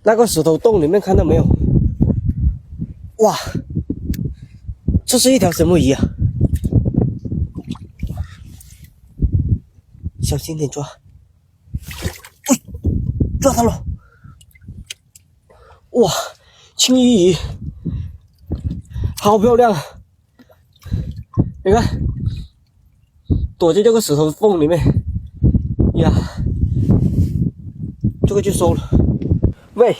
那个石头洞里面看到没有？哇，这是一条什么鱼啊？小心点抓！喂，抓到了！哇，青衣鱼，好漂亮啊！你看，躲在这个石头缝里面呀，这个就收了。喂，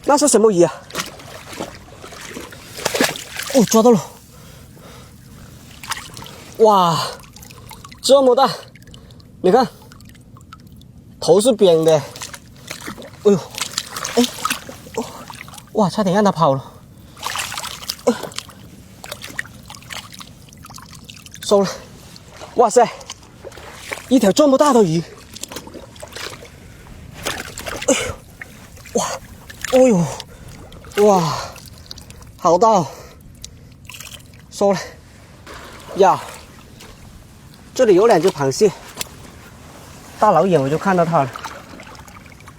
那是什么鱼啊？哦，抓到了！哇，这么大！你看，头是扁的。哎呦，哎，哦，哇，差点让它跑了。收了！哇塞，一条这么大的鱼！哎呦，哇，哦呦，哇，好大哦！收了呀，这里有两只螃蟹，大老远我就看到它了。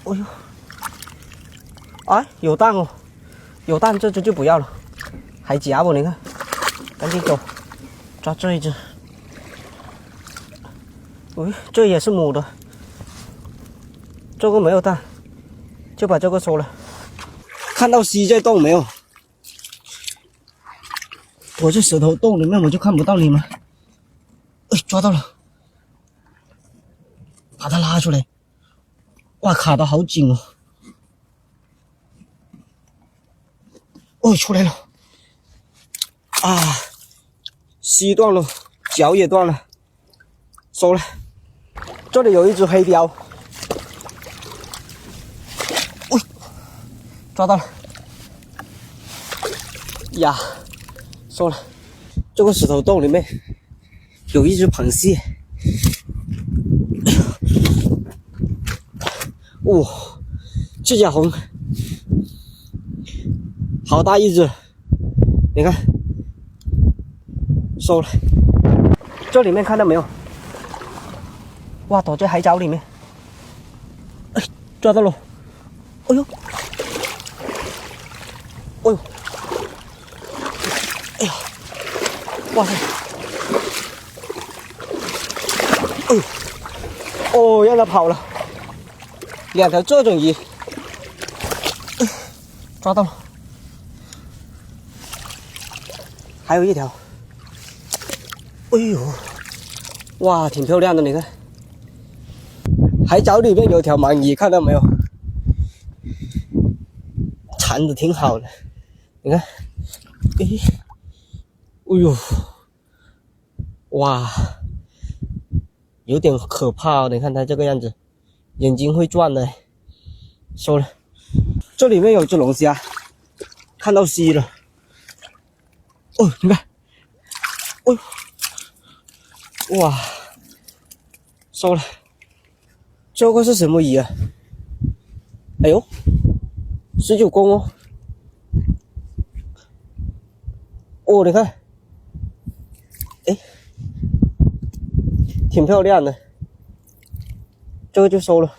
哎呦，哎，有蛋哦，有蛋，这只就不要了，还夹我，你看，赶紧走，抓这一只。喂，这也是母的，这个没有蛋，就把这个收了。看到蜥在动没有？我这石头洞里面我就看不到你们。哎，抓到了，把它拉出来。哇，卡得好紧哦。哦，出来了。啊，蜥断了，脚也断了，收了。这里有一只黑鲷。喂，抓到了。呀，收了。这个石头洞里面有一只螃蟹。哇，赤脚红，好大一只！你看，收了。这里面看到没有？哇，躲在海藻里面。哎，抓到了！哎呦，哎呦，哎呀，哇塞！哎呦，哦，让它跑了。两条这种鱼，抓到了，还有一条。哎呦，哇，挺漂亮的，你看。海藻里面有条鳗鱼，看到没有？缠的挺好的，你看。哎呦，哇，有点可怕哦！你看它这个样子，眼睛会转的。收了。这里面有只龙虾，看到蜥了。哦，你看，哦，哇，收了。这个是什么鱼啊？哎呦，19公哦。哦，你看，哎，挺漂亮的。这个就收了。